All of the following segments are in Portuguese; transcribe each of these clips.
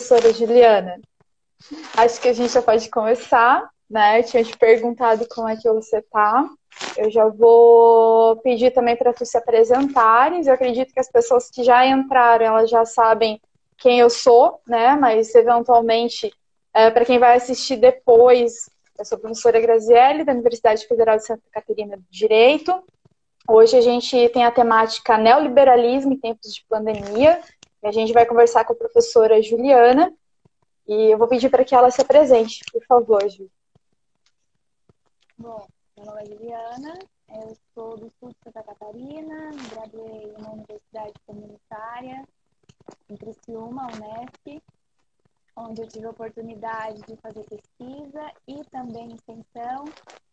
professora Juliana. Acho que a gente já pode começar, né? Eu tinha te perguntado como é que você tá. Eu já vou pedir também para tu se apresentares. Eu acredito que as pessoas que já entraram, elas já sabem quem eu sou, né? Mas eventualmente, para quem vai assistir depois, eu sou a professora Graziele, da Universidade Federal de Santa Catarina do Direito. Hoje a gente tem a temática neoliberalismo em tempos de pandemia. E a gente vai conversar com a professora Juliana. E eu vou pedir para que ela se apresente, por favor, Ju. Bom, meu nome é Juliana, eu sou do sul de Santa Catarina, me graduei na Universidade Comunitária, em Criciúma, Unesp, onde eu tive a oportunidade de fazer pesquisa e também extensão.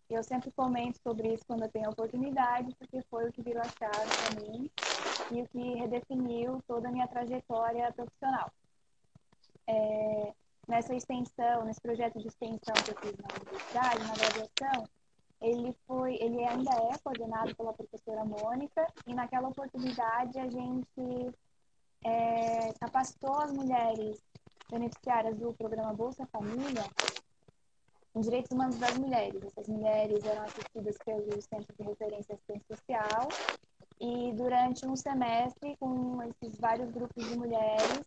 Eu sempre comento sobre isso quando eu tenho a oportunidade, porque foi o que virou a chave para mim e o que redefiniu toda a minha trajetória profissional. Nessa extensão, nesse projeto de extensão que eu fiz na universidade, na graduação, ele ainda é coordenado pela professora Mônica, e naquela oportunidade a gente capacitou as mulheres beneficiárias do programa Bolsa Família em direitos humanos das mulheres. Essas mulheres eram assistidas pelo Centro de Referência Assistência Social, e durante um semestre, com esses vários grupos de mulheres,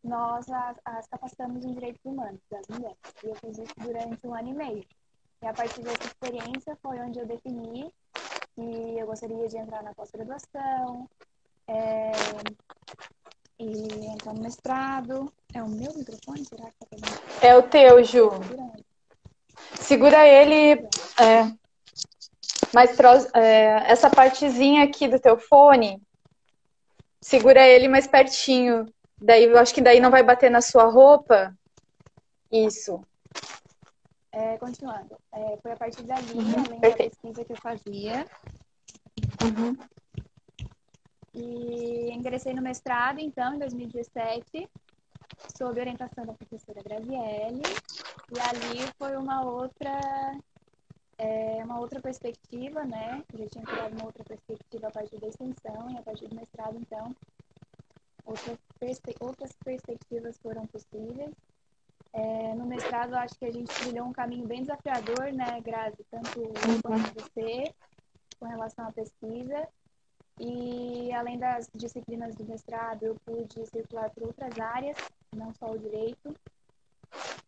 nós as capacitamos em direitos humanos das mulheres. E eu fiz isso durante 1 ano e meio. E a partir dessa experiência foi onde eu defini que eu gostaria de entrar na pós-graduação e entrar no mestrado. É o meu microfone? Será que tá pegando? É o teu, Ju. Segura ele essa partezinha aqui do teu fone, segura ele mais pertinho. Daí eu acho que daí não vai bater na sua roupa. Isso. Continuando. Foi a partir dali, além Perfeito. da pesquisa que eu fazia. E ingressei no mestrado, então, em 2017, sob orientação da professora Graziele. E ali foi uma outra perspectiva, né? Eu já tinha criado uma outra perspectiva a partir da extensão, e a partir do mestrado, então, outras perspectivas foram possíveis. No mestrado, acho que a gente trilhou um caminho bem desafiador, né, Grazi? Tanto eu quanto você, com relação à pesquisa. E, além das disciplinas do mestrado, eu pude circular por outras áreas, não só o direito.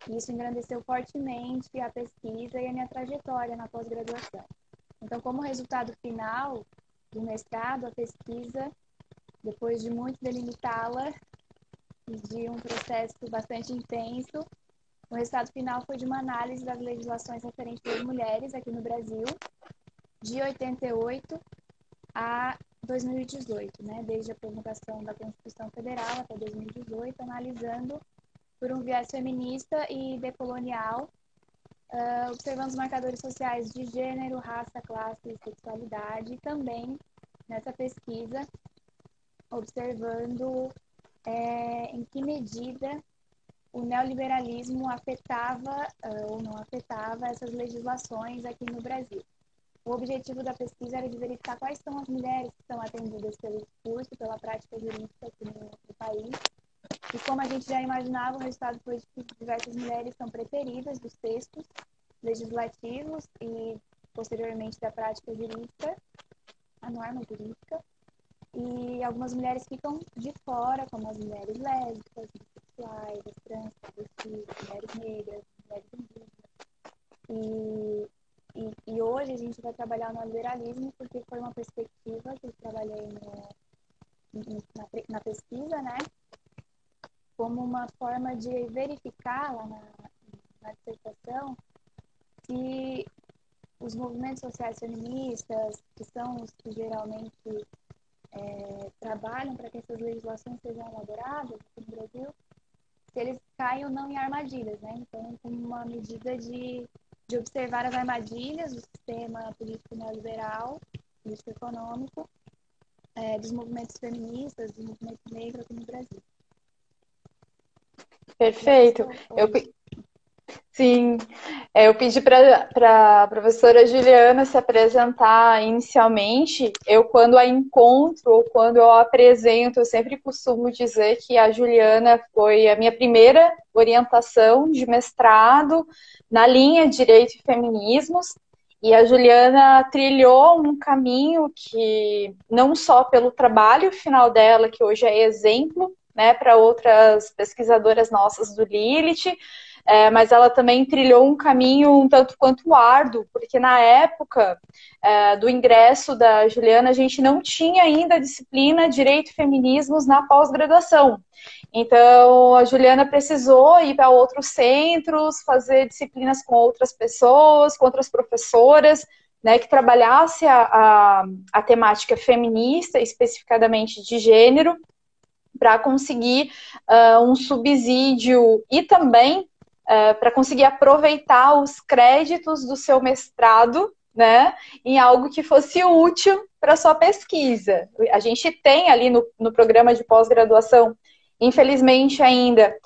Isso engrandeceu fortemente a pesquisa e a minha trajetória na pós-graduação. Então, como resultado final do mestrado, a pesquisa, depois de muito delimitá-la e de um processo bastante intenso, o resultado final foi de uma análise das legislações referentes às mulheres aqui no Brasil, de 88 a 2018, né? Desde a promulgação da Constituição Federal até 2018, analisando por um viés feminista e decolonial, observando os marcadores sociais de gênero, raça, classe e sexualidade, e também, nessa pesquisa, observando em que medida o neoliberalismo afetava ou não afetava essas legislações aqui no Brasil. O objetivo da pesquisa era de verificar quais são as mulheres que são atendidas pelo discurso, pela prática jurídica aqui no país. E como a gente já imaginava, o resultado foi que diversas mulheres são preteridas dos textos legislativos e, posteriormente, da prática jurídica, a norma jurídica. E algumas mulheres ficam de fora, como as mulheres lésbicas, bissexuais, as trans, as mulheres negras, as mulheres indígenas. E hoje a gente vai trabalhar no liberalismo porque foi uma perspectiva que eu trabalhei na pesquisa, né? Como uma forma de verificar lá na dissertação que os movimentos sociais feministas, que são os que geralmente trabalham para que essas legislações sejam elaboradas aqui no Brasil, se eles caem ou não em armadilhas, né? Então, como uma medida de observar as armadilhas do sistema político neoliberal, político econômico, dos movimentos feministas, dos movimentos negros aqui no Brasil. Perfeito. Sim, eu pedi para a professora Juliana se apresentar inicialmente. Eu, quando a encontro ou quando eu a apresento, eu sempre costumo dizer que a Juliana foi a minha primeira orientação de mestrado na linha Direito e Feminismos. E a Juliana trilhou um caminho que, não só pelo trabalho final dela, que hoje é exemplo, né, para outras pesquisadoras nossas do Lilith, mas ela também trilhou um caminho um tanto quanto árduo, porque na época do ingresso da Juliana, a gente não tinha ainda a disciplina Direito e Feminismos na pós-graduação. Então, a Juliana precisou ir para outros centros, fazer disciplinas com outras pessoas, com outras professoras, né, que trabalhasse a temática feminista, especificadamente de gênero, para conseguir um subsídio e também para conseguir aproveitar os créditos do seu mestrado, né, em algo que fosse útil para sua pesquisa. A gente tem ali no programa de pós-graduação, infelizmente ainda,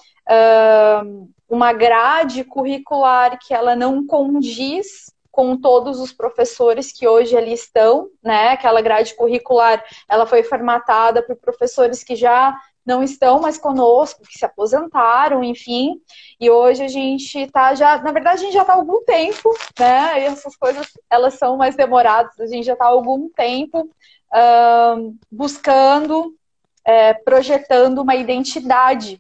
uma grade curricular que ela não condiz com todos os professores que hoje ali estão, né? Aquela grade curricular, ela foi formatada por professores que já não estão mais conosco, que se aposentaram, enfim. E hoje a gente está já, na verdade, a gente já está há algum tempo, né? E essas coisas, elas são mais demoradas. A gente já está há algum tempo buscando, projetando uma identidade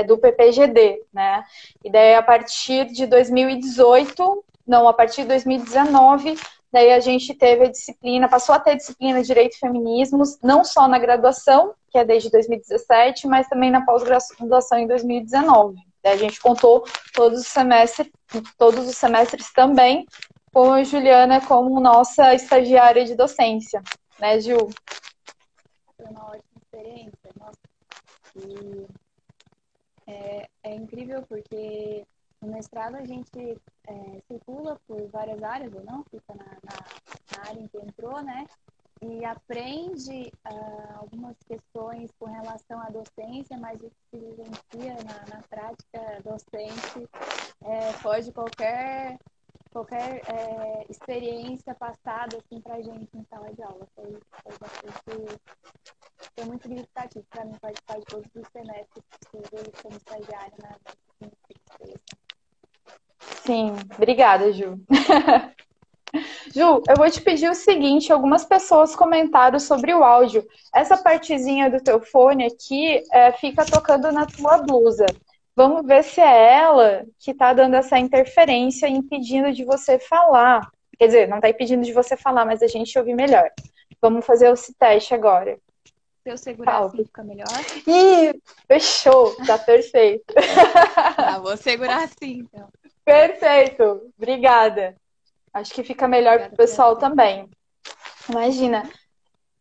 do PPGD, né? E daí, a partir de 2018, não, a partir de 2019, daí a gente teve a disciplina, passou a ter disciplina de Direito e Feminismos, não só na graduação, que é desde 2017, mas também na pós-graduação em 2019. Daí a gente contou todos os semestres também, com a Juliana como nossa estagiária de docência, né, Ju? Foi uma ótima experiência, nossa. E é incrível porque no mestrado a gente circula por várias áreas, ou não, fica na área em que entrou, né? E aprende algumas questões com relação à docência, mas o que se vivencia na prática docente foge qualquer experiência passada assim, para a gente em sala de aula. Foi muito significativo para mim participar de todos os semestres possíveis como estagiária na disciplina. Sim, obrigada, Ju. Ju, eu vou te pedir o seguinte, algumas pessoas comentaram sobre o áudio. Essa partezinha do teu fone aqui fica tocando na tua blusa. Vamos ver se é ela que está dando essa interferência, impedindo de você falar. Quer dizer, não está impedindo de você falar, mas a gente ouve melhor. Vamos fazer esse teste agora. Se eu segurar assim, fica melhor? Ih, fechou, tá perfeito. Tá, vou segurar assim, então. Perfeito, obrigada. Acho que fica melhor para o pessoal também. Imagina.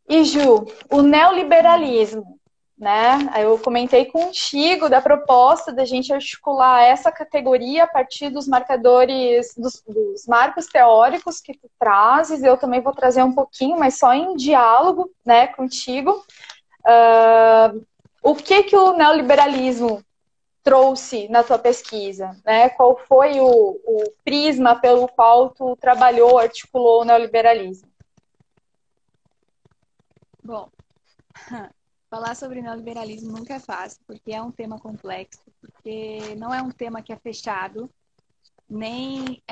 E Ju, o neoliberalismo, né? Eu comentei contigo da proposta da gente articular essa categoria a partir dos marcadores, dos marcos teóricos que tu trazes. Eu também vou trazer um pouquinho, mas só em diálogo, né, contigo. O que o neoliberalismo trouxe na tua pesquisa, né? Qual foi o prisma pelo qual tu trabalhou, articulou o neoliberalismo? Bom, falar sobre neoliberalismo nunca é fácil, porque é um tema complexo, porque não é um tema que é fechado, nem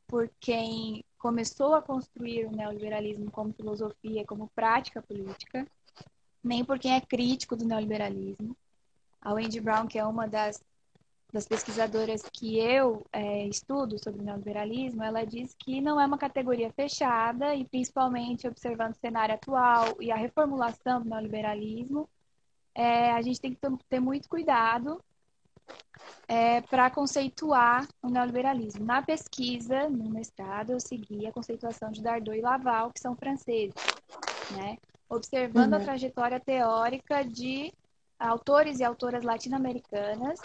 por quem começou a construir o neoliberalismo como filosofia, como prática política, nem por quem é crítico do neoliberalismo. A Wendy Brown, que é uma das pesquisadoras que eu estudo sobre neoliberalismo, ela diz que não é uma categoria fechada e, principalmente, observando o cenário atual e a reformulação do neoliberalismo, a gente tem que ter muito cuidado para conceituar o neoliberalismo. Na pesquisa, no mestrado, eu segui a conceituação de Dardot e Laval, que são franceses, né? Observando a trajetória teórica de autores e autoras latino-americanas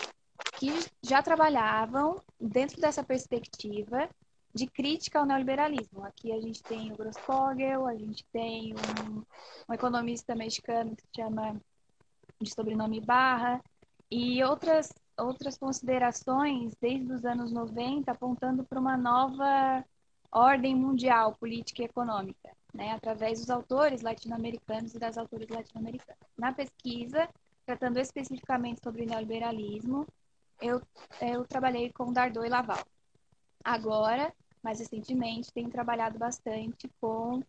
que já trabalhavam dentro dessa perspectiva de crítica ao neoliberalismo. Aqui a gente tem o Grossfogel, a gente tem um economista mexicano que se chama de sobrenome Barra, e outras outras considerações desde os anos 90 apontando para uma nova ordem mundial política e econômica, né, através dos autores latino-americanos e das autoras latino-americanas. Na pesquisa, tratando especificamente sobre neoliberalismo, eu trabalhei com Dardot e Laval. Agora, mais recentemente, tenho trabalhado bastante com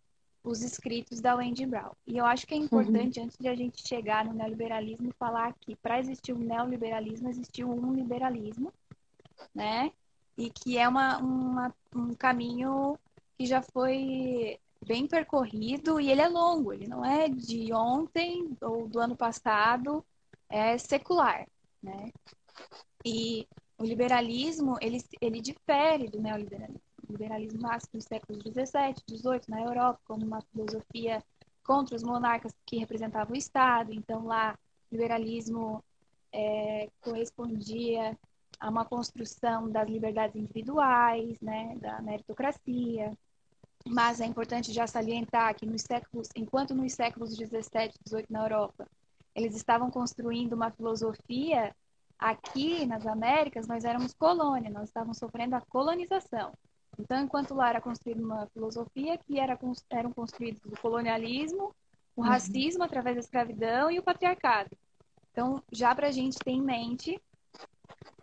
os escritos da Wendy Brown. E eu acho que é Uhum. importante, antes de a gente chegar no neoliberalismo, falar que para existir um neoliberalismo, existiu um liberalismo, né? E que é um caminho que já foi bem percorrido e ele é longo, ele não é de ontem ou do ano passado, é secular, né? E o liberalismo, ele difere do neoliberalismo. O liberalismo nasce nos séculos 17, 18 na Europa, como uma filosofia contra os monarcas que representavam o Estado. Então, lá, o liberalismo correspondia a uma construção das liberdades individuais, né, da meritocracia. Mas é importante já salientar que enquanto nos séculos 17 e 18 na Europa, eles estavam construindo uma filosofia, aqui nas Américas nós éramos colônia, nós estávamos sofrendo a colonização. Então, enquanto lá era construída uma filosofia que eram construídos o colonialismo, o Uhum. racismo através da escravidão e o patriarcado. Então, já para a gente ter em mente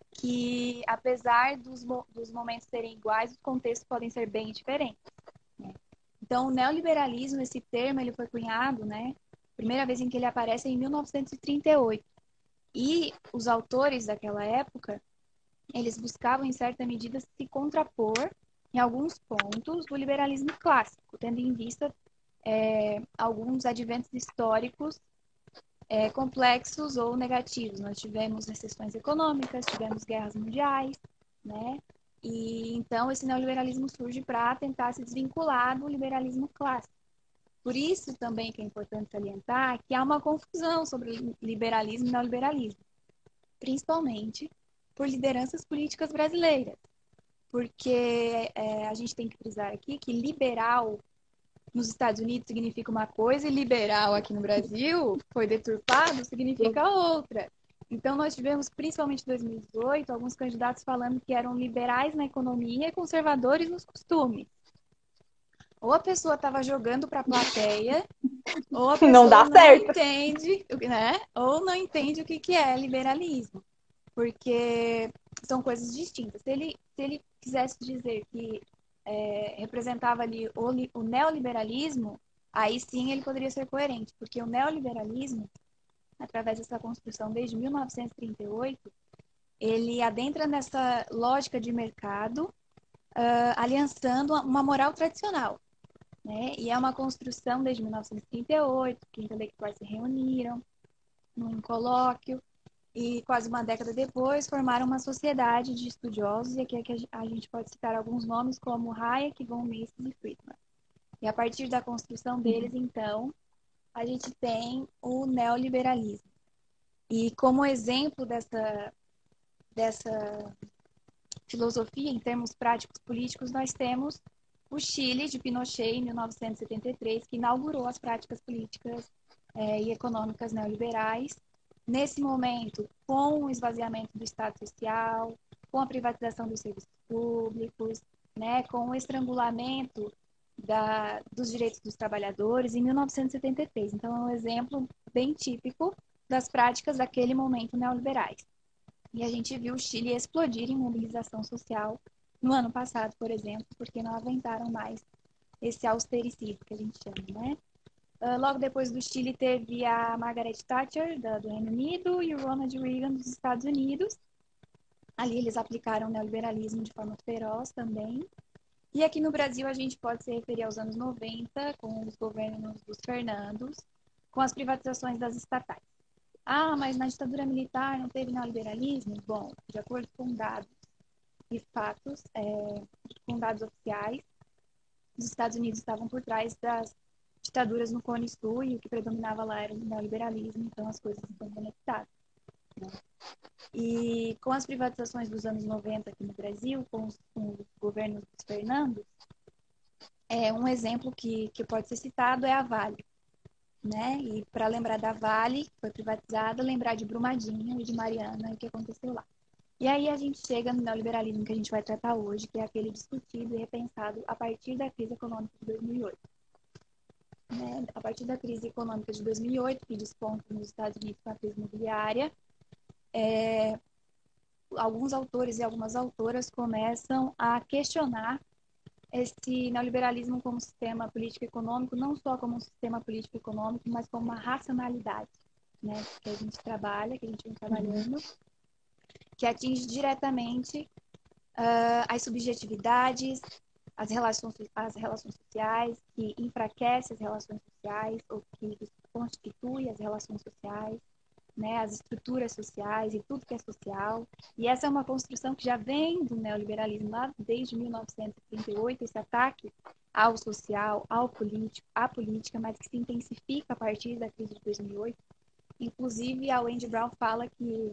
que, apesar dos momentos serem iguais, os contextos podem ser bem diferentes. Então, o neoliberalismo, esse termo, ele foi cunhado, né? Primeira vez em que ele aparece é em 1938. E os autores daquela época, eles buscavam, em certa medida, se contrapor em alguns pontos do liberalismo clássico, tendo em vista alguns adventos históricos complexos ou negativos. Nós tivemos recessões econômicas, tivemos guerras mundiais, né? E então esse neoliberalismo surge para tentar se desvincular do liberalismo clássico. Por isso também que é importante salientar que há uma confusão sobre liberalismo e neoliberalismo, principalmente por lideranças políticas brasileiras, porque a gente tem que frisar aqui que liberal nos Estados Unidos significa uma coisa e liberal aqui no Brasil foi deturpado, significa outra. Então, nós tivemos, principalmente em 2018, alguns candidatos falando que eram liberais na economia e conservadores nos costumes. Ou a pessoa estava jogando para a plateia, ou a Não pessoa dá não certo. entende, né? Ou não entende o que é liberalismo. Porque são coisas distintas. Se ele quisesse dizer que representava ali o neoliberalismo, aí sim ele poderia ser coerente, porque o neoliberalismo, através dessa construção desde 1938, ele adentra nessa lógica de mercado, aliançando uma moral tradicional. Né? E é uma construção desde 1938, que intelectuais se reuniram num colóquio, e quase uma década depois formaram uma sociedade de estudiosos, e aqui a gente pode citar alguns nomes como Hayek, von Mises e Friedman. E a partir da construção deles, então, a gente tem o neoliberalismo. E como exemplo dessa filosofia, em termos práticos políticos, nós temos o Chile de Pinochet, em 1973, que inaugurou as práticas políticas e econômicas neoliberais. Nesse momento, com o esvaziamento do Estado Social, com a privatização dos serviços públicos, né, com o estrangulamento dos direitos dos trabalhadores, em 1973. Então, é um exemplo bem típico das práticas daquele momento neoliberais. E a gente viu o Chile explodir em mobilização social no ano passado, por exemplo, porque não aguentaram mais esse austericismo que a gente chama, né? Logo depois do Chile teve a Margaret Thatcher, do Reino Unido, e o Ronald Reagan, dos Estados Unidos. Ali eles aplicaram o neoliberalismo de forma feroz também. E aqui no Brasil a gente pode se referir aos anos 90, com os governos dos Fernandos, com as privatizações das estatais. Ah, mas na ditadura militar não teve neoliberalismo? Bom, de acordo com dados e fatos, com dados oficiais, os Estados Unidos estavam por trás das ditaduras no Cone Sul e o que predominava lá era o neoliberalismo, então as coisas estão conectadas. Né? E com as privatizações dos anos 90 aqui no Brasil, com os governos dos Fernandos, um exemplo que pode ser citado é a Vale. Né? E para lembrar da Vale, que foi privatizada, lembrar de Brumadinho e de Mariana, o que aconteceu lá. E aí a gente chega no neoliberalismo que a gente vai tratar hoje, que é aquele discutido e repensado a partir da crise econômica de 2008. Né? A partir da crise econômica de 2008, que desponta nos Estados Unidos com a crise imobiliária, alguns autores e algumas autoras começam a questionar esse neoliberalismo como sistema político-econômico, não só como um sistema político-econômico, mas como uma racionalidade, né? Que a gente trabalha, que a gente vem trabalhando, que atinge diretamente as subjetividades, as relações sociais, que enfraquece as relações sociais, ou que constitui as relações sociais, né, as estruturas sociais e tudo que é social. E essa é uma construção que já vem do neoliberalismo lá desde 1938, esse ataque ao social, ao político, à política, mas que se intensifica a partir da crise de 2008. Inclusive, a Wendy Brown fala que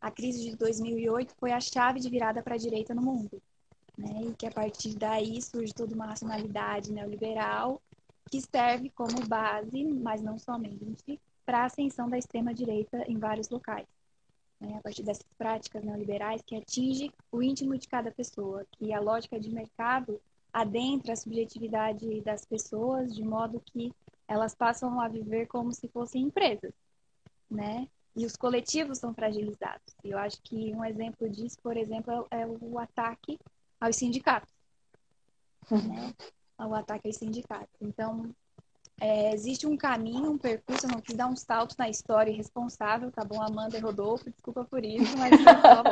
a crise de 2008 foi a chave de virada para a direita no mundo, né? E que a partir daí surge toda uma racionalidade neoliberal que serve como base, mas não somente, para a ascensão da extrema-direita em vários locais. Né? A partir dessas práticas neoliberais que atinge o íntimo de cada pessoa, que a lógica de mercado adentra a subjetividade das pessoas de modo que elas passam a viver como se fossem empresas, né? E os coletivos são fragilizados. E eu acho que um exemplo disso, por exemplo, é o ataque aos sindicatos, né? O ataque aos sindicatos. Então, existe um caminho, um percurso, eu não quis dar um salto na história irresponsável, tá bom, Amanda e Rodolfo, desculpa por isso, mas foi só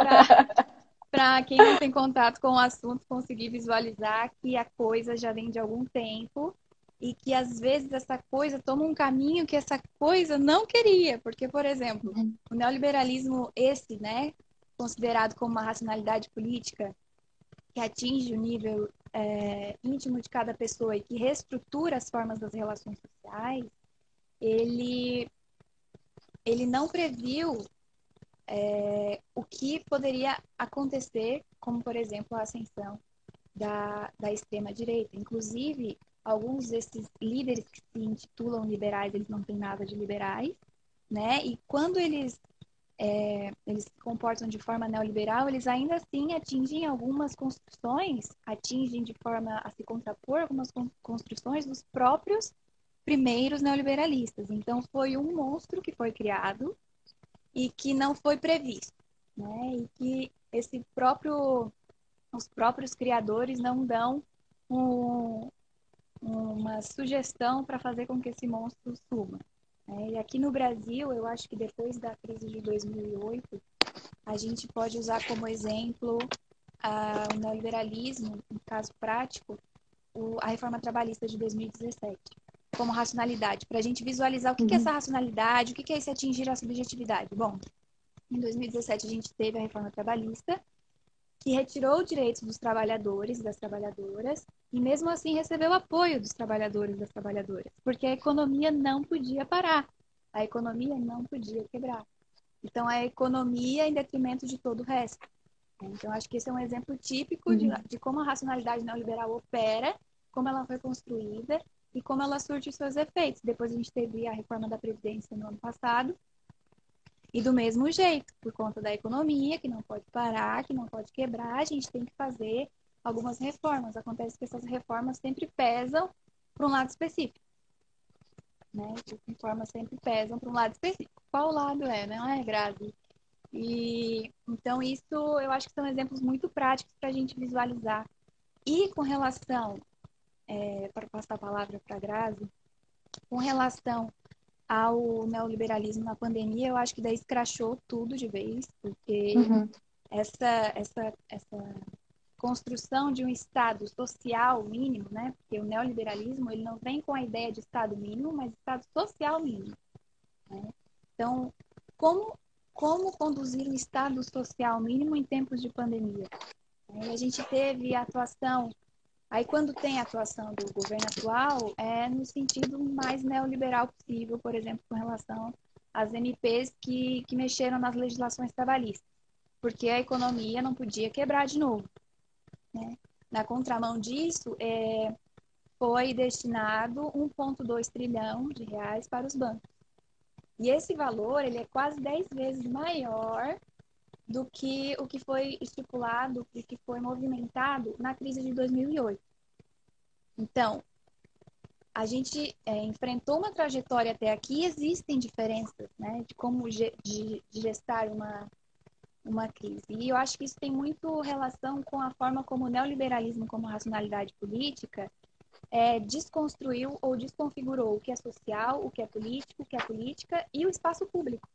para quem não tem contato com o assunto conseguir visualizar que a coisa já vem de algum tempo e que às vezes essa coisa toma um caminho que essa coisa não queria, porque, por exemplo, o neoliberalismo né, considerado como uma racionalidade política que atinge o nível íntimo de cada pessoa e que reestrutura as formas das relações sociais, ele não previu o que poderia acontecer, como, por exemplo, a ascensão da extrema-direita. Inclusive, alguns desses líderes que se intitulam liberais, eles não têm nada de liberais, né? E quando eles se comportam de forma neoliberal, eles ainda assim atingem algumas construções, atingem de forma a se contrapor algumas construções dos próprios primeiros neoliberalistas. Então, foi um monstro que foi criado e que não foi previsto, né? E que os próprios criadores não dão uma sugestão para fazer com que esse monstro suma. E aqui no Brasil, eu acho que depois da crise de 2008, a gente pode usar como exemplo o neoliberalismo, no caso prático, a reforma trabalhista de 2017, como racionalidade, para a gente visualizar o que é essa racionalidade, o que é esse atingir a subjetividade. Bom, em 2017 a gente teve a reforma trabalhista, que retirou direitos dos trabalhadores e das trabalhadoras, e mesmo assim recebeu apoio dos trabalhadores e das trabalhadoras, porque a economia não podia parar, a economia não podia quebrar. Então, a economia em detrimento de todo o resto. Então, acho que esse é um exemplo típico de como a racionalidade neoliberal opera, como ela foi construída e como ela surte os seus efeitos. Depois a gente teve a reforma da Previdência no ano passado, e do mesmo jeito, por conta da economia, que não pode parar, que não pode quebrar, a gente tem que fazer algumas reformas. Acontece que essas reformas sempre pesam para um lado específico. Né? As reformas sempre pesam para um lado específico. Qual lado é, não é, Grazi? E então isso eu acho que são exemplos muito práticos para a gente visualizar. E com relação, para passar a palavra para a Grazi, com relação ao neoliberalismo na pandemia, eu acho que daí escrachou tudo de vez, porque essa construção de um Estado social mínimo, né? Porque o neoliberalismo ele não vem com a ideia de Estado mínimo, mas Estado social mínimo. Né? Então, como conduzir um Estado social mínimo em tempos de pandemia? A gente teve a atuação, aí quando tem a atuação do governo atual, é no sentido mais neoliberal possível, por exemplo, com relação às MPs que mexeram nas legislações trabalhistas, porque a economia não podia quebrar de novo. Né? Na contramão disso, foi destinado 1,2 trilhão de reais para os bancos. E esse valor ele é quase 10 vezes maior do que o que foi estipulado e que foi movimentado na crise de 2008. Então, a gente enfrentou uma trajetória até aqui, existem diferenças, né, de como de gestar uma crise. E eu acho que isso tem muito relação com a forma como o neoliberalismo, como racionalidade política, desconstruiu ou desconfigurou o que é social, o que é político, o que é política e o espaço público.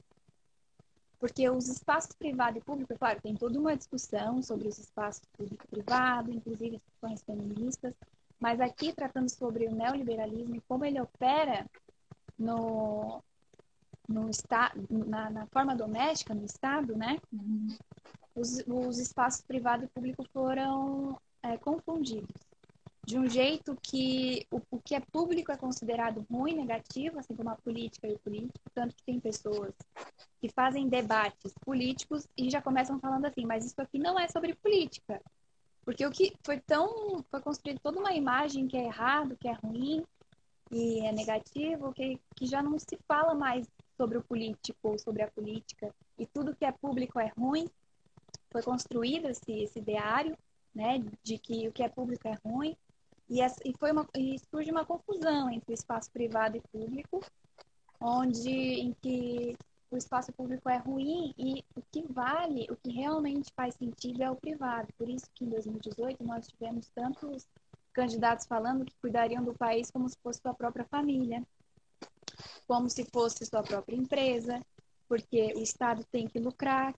Porque os espaços privado e público, é claro, tem toda uma discussão sobre os espaços público e privado, inclusive discussões feministas, mas aqui tratando sobre o neoliberalismo e como ele opera no na forma doméstica, no Estado, né? Os espaços privado e público foram confundidos. De um jeito que o que é público é considerado ruim, negativo, assim como a política e o político, tanto que tem pessoas que fazem debates políticos e já começam falando assim, mas isso aqui não é sobre política. Porque o que foi construído toda uma imagem que é errado, que é ruim e é negativo, que já não se fala mais sobre o político ou sobre a política. E tudo que é público é ruim. Foi construído esse ideário, né, de que o que é público é ruim. E surge uma confusão entre o espaço privado e público, em que o espaço público é ruim e o que vale, o que realmente faz sentido é o privado. Por isso que em 2018 nós tivemos tantos candidatos falando que cuidariam do país como se fosse sua própria família, como se fosse sua própria empresa, porque o Estado tem que lucrar.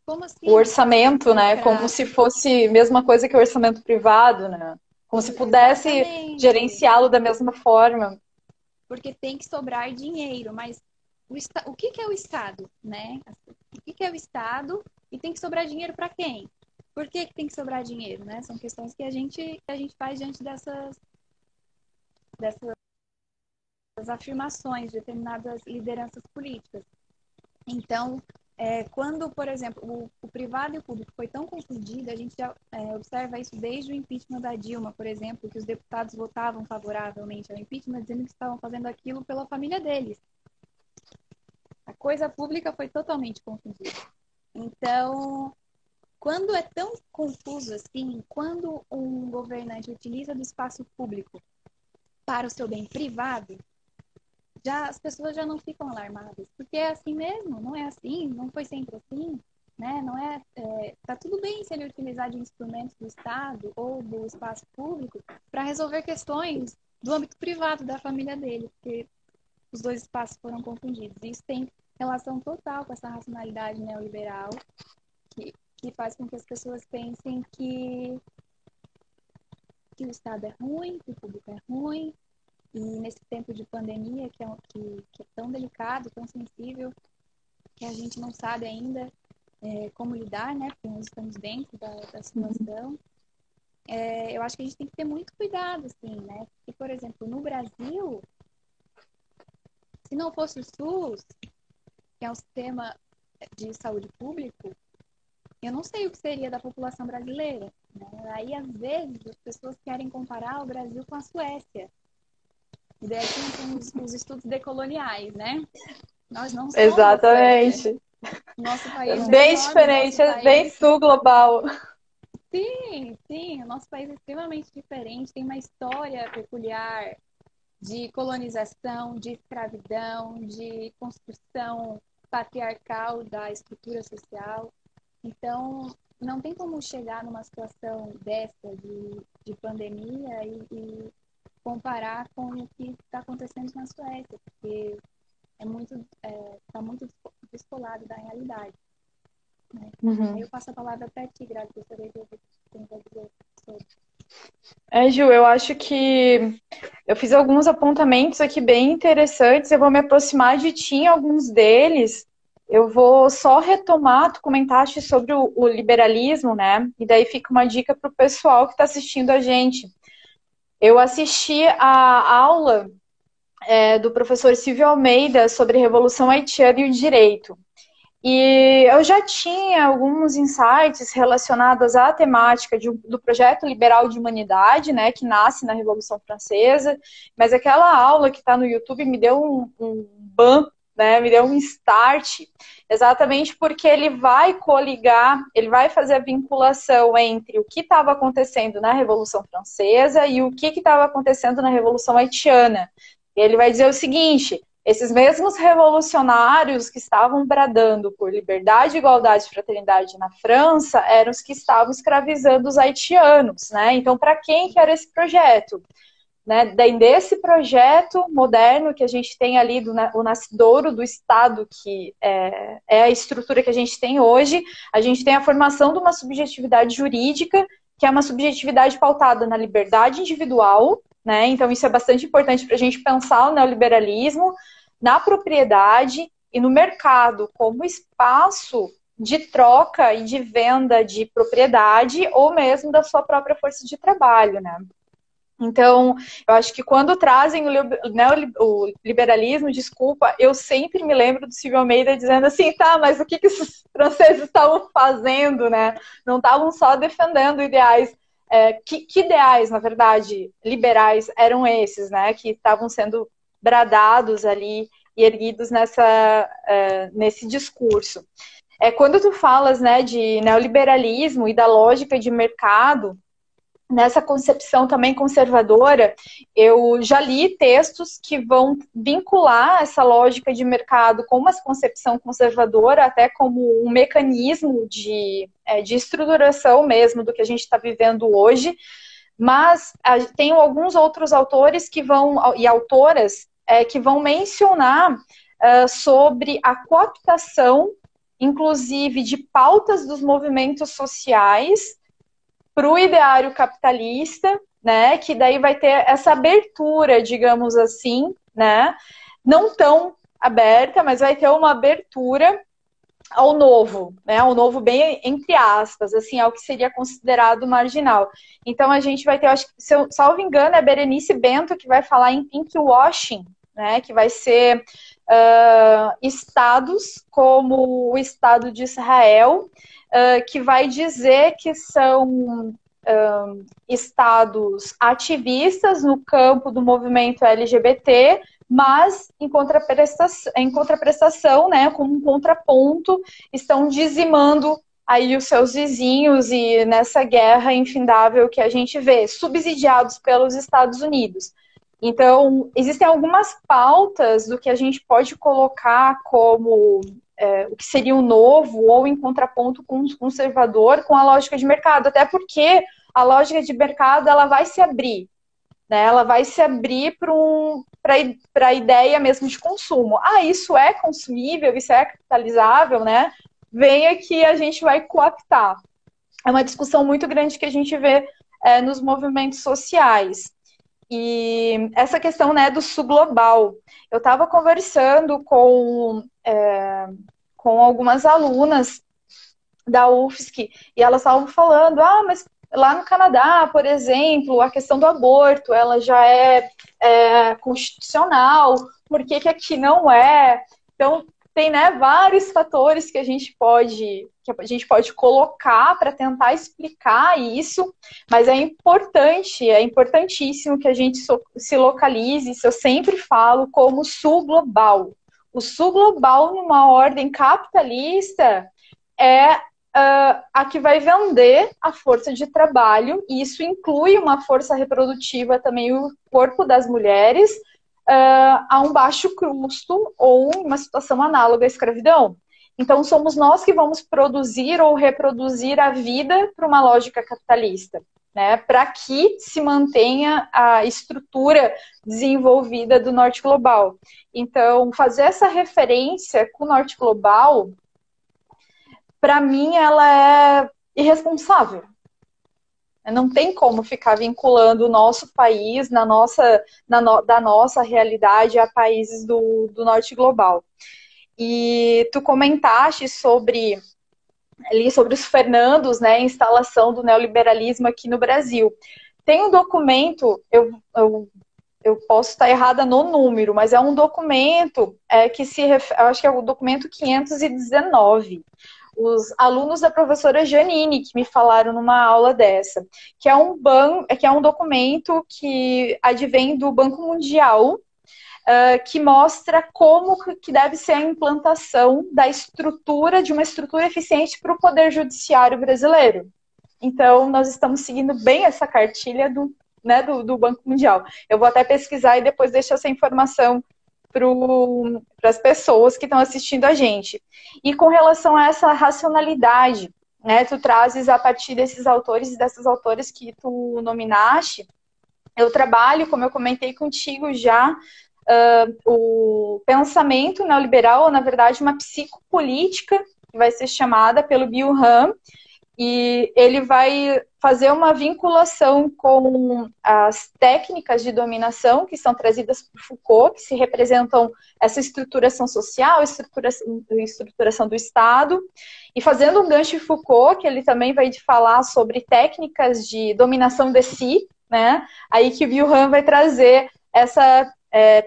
Como assim? O orçamento, né? Como se fosse a mesma coisa que o orçamento privado, né? Como se pudesse gerenciá-lo da mesma forma. Porque tem que sobrar dinheiro, mas o que é o Estado, né? O que é o Estado e tem que sobrar dinheiro para quem? Por que tem que sobrar dinheiro, né? São questões que a gente faz diante dessas afirmações de determinadas lideranças políticas. Então, quando, por exemplo, o privado e o público foi tão confundido, a gente já observa isso desde o impeachment da Dilma, por exemplo, que os deputados votavam favoravelmente ao impeachment, dizendo que estavam fazendo aquilo pela família deles. A coisa pública foi totalmente confundida. Então, quando é tão confuso assim, quando um governante utiliza do espaço público para o seu bem privado, as pessoas já não ficam alarmadas, porque é assim mesmo, não é assim, não foi sempre assim, né? Não tá tudo bem se ele utilizar de instrumentos do Estado ou do espaço público para resolver questões do âmbito privado da família dele, porque os dois espaços foram confundidos. Isso tem relação total com essa racionalidade neoliberal que faz com que as pessoas pensem que o Estado é ruim, que o público é ruim. E nesse tempo de pandemia, que é tão delicado, tão sensível, que a gente não sabe ainda como lidar, né? Porque nós estamos dentro da situação. Eu acho que a gente tem que ter muito cuidado, assim, né? Porque, por exemplo, no Brasil, se não fosse o SUS, que é um sistema de saúde público, eu não sei o que seria da população brasileira, né? Aí, às vezes, as pessoas querem comparar o Brasil com a Suécia. E daí tem os estudos decoloniais, né? Nós não somos. Exatamente. Nosso país bem diferente, bem sul global. Sim, sim. O nosso país é extremamente diferente, tem uma história peculiar de colonização, de escravidão, de construção patriarcal da estrutura social. Então, não tem como chegar numa situação dessa de pandemia e comparar com o que está acontecendo na Suécia, porque está muito descolado da realidade. Né? Aí eu passo a palavra para ti, Grazi, gostaria de ouvir o que você tem a dizer sobre. Ju, eu acho que eu fiz alguns apontamentos aqui bem interessantes, eu vou me aproximar de ti em alguns deles. Eu vou só retomar, tu comentaste sobre o liberalismo, né? E daí fica uma dica para o pessoal que está assistindo a gente. Eu assisti a aula do professor Silvio Almeida sobre Revolução Haitiana e o Direito. E eu já tinha alguns insights relacionados à temática do projeto liberal de humanidade, né, que nasce na Revolução Francesa, mas aquela aula que está no YouTube me deu um ban né? Me deu um start, exatamente porque ele vai coligar, ele vai fazer a vinculação entre o que estava acontecendo na Revolução Francesa e o que estava acontecendo na Revolução Haitiana. E ele vai dizer o seguinte: esses mesmos revolucionários que estavam bradando por liberdade, igualdade e fraternidade na França eram os que estavam escravizando os haitianos, né? Então, para quem que era esse projeto? Né? Daí, desse projeto moderno que a gente tem ali, o nascidouro do Estado, que é a estrutura que a gente tem hoje, a gente tem a formação de uma subjetividade jurídica, que é uma subjetividade pautada na liberdade individual, né? Então, isso é bastante importante para a gente pensar o neoliberalismo, na propriedade e no mercado como espaço de troca e de venda de propriedade ou mesmo da sua própria força de trabalho, né? Então, eu acho que quando trazem o liberalismo, desculpa, eu sempre me lembro do Silvio Almeida dizendo assim, tá, mas o que os franceses estavam fazendo, né? Não estavam só defendendo ideais. Que ideais, na verdade, liberais eram esses, né? Que estavam sendo bradados ali e erguidos nesse discurso. Quando tu falas, né, de neoliberalismo e da lógica de mercado, nessa concepção também conservadora, eu já li textos que vão vincular essa lógica de mercado com uma concepção conservadora, até como um mecanismo de estruturação mesmo do que a gente está vivendo hoje. Mas tem alguns outros autores e autoras que vão mencionar sobre a cooptação, inclusive, de pautas dos movimentos sociais para o ideário capitalista, né? Que daí vai ter essa abertura, digamos assim, né? Não tão aberta, mas vai ter uma abertura ao novo, né? Ao novo bem entre aspas, assim, ao que seria considerado marginal. Então a gente vai ter, acho que, se eu salvo engano, é a Berenice Bento que vai falar em pinkwashing, né? Que vai ser estados como o Estado de Israel, que vai dizer que são estados ativistas no campo do movimento LGBT, mas em contraprestação, né, como um contraponto, estão dizimando aí os seus vizinhos e nessa guerra infindável que a gente vê, subsidiados pelos Estados Unidos. Então, existem algumas pautas do que a gente pode colocar como o que seria o novo ou em contraponto com o conservador, com a lógica de mercado, até porque a lógica de mercado ela vai se abrir, né? Ela vai se abrir para a ideia mesmo de consumo. Isso é consumível, isso é capitalizável, né? Venha que a gente vai cooptar. É uma discussão muito grande que a gente vê nos movimentos sociais. E essa questão, né, do sul global. Eu estava conversando com algumas alunas da UFSC e elas estavam falando, mas lá no Canadá, por exemplo, a questão do aborto, ela já é constitucional, por que aqui não é? Então, tem, né, vários fatores que a gente pode colocar para tentar explicar isso, mas é importantíssimo que a gente se localize, isso eu sempre falo, como sul global. O sul global, numa ordem capitalista, é a que vai vender a força de trabalho, e isso inclui uma força reprodutiva também, o corpo das mulheres, a um baixo custo ou uma situação análoga à escravidão. Então, somos nós que vamos produzir ou reproduzir a vida para uma lógica capitalista, né? Para que se mantenha a estrutura desenvolvida do norte global. Então, fazer essa referência com o norte global, para mim, ela é irresponsável. Não tem como ficar vinculando o nosso país da nossa realidade a países do norte global. E tu comentaste sobre os Fernandos, né, a instalação do neoliberalismo aqui no Brasil. Tem um documento, eu posso estar errada no número, mas é um documento eu acho que é o documento 519. Os alunos da professora Janine que me falaram numa aula dessa, que é um documento que advém do Banco Mundial, que mostra como que deve ser a implantação da estrutura, de uma estrutura eficiente para o Poder Judiciário brasileiro. Então, nós estamos seguindo bem essa cartilha do Banco Mundial. Eu vou até pesquisar e depois deixo essa informação para as pessoas que estão assistindo a gente. E com relação a essa racionalidade, né, tu trazes a partir desses autores e dessas autoras que tu nominaste, eu trabalho, como eu comentei contigo já, o pensamento neoliberal, ou na verdade uma psicopolítica, que vai ser chamada pelo Byung-Hun, e ele vai fazer uma vinculação com as técnicas de dominação que são trazidas por Foucault, que se representam essa estruturação social, estruturação do Estado, e fazendo um gancho de Foucault, que ele também vai falar sobre técnicas de dominação de si, né? Aí que o Byung-Hun vai trazer essa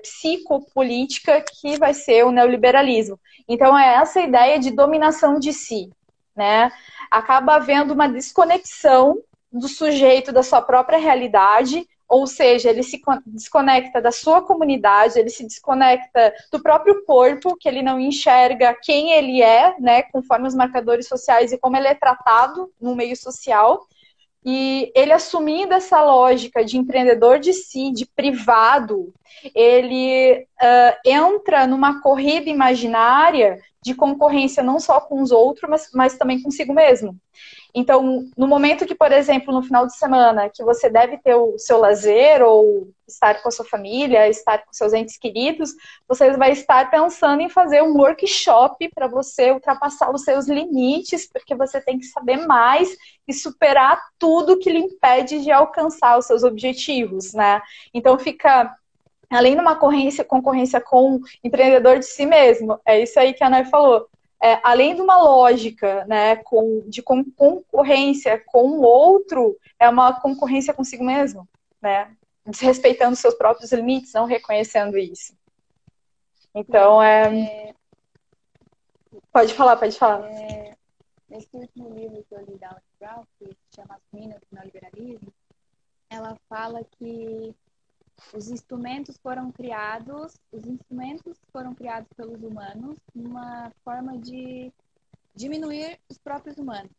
psicopolítica que vai ser o neoliberalismo. Então é essa ideia de dominação de si, né? Acaba havendo uma desconexão do sujeito da sua própria realidade, ou seja, ele se desconecta da sua comunidade, ele se desconecta do próprio corpo, que ele não enxerga quem ele é, né, conforme os marcadores sociais e como ele é tratado no meio social. E ele assumindo essa lógica de empreendedor de si, de privado, ele entra numa corrida imaginária de concorrência não só com os outros, mas também consigo mesmo. Então, no momento que, por exemplo, no final de semana, que você deve ter o seu lazer ou estar com a sua família, estar com seus entes queridos, você vai estar pensando em fazer um workshop para você ultrapassar os seus limites, porque você tem que saber mais e superar tudo que lhe impede de alcançar os seus objetivos, né? Então, fica além de uma concorrência com o empreendedor de si mesmo, é isso aí que a Nay falou. Além de uma lógica, né, de concorrência com o outro, é uma concorrência consigo mesmo, né? Desrespeitando seus próprios limites, não reconhecendo isso. Então, Pode falar, pode falar. Nesse último livro que eu li da Aline Brown, que se chama As Minas do Neoliberalismo, ela fala que os instrumentos foram criados pelos humanos numa forma de diminuir os próprios humanos,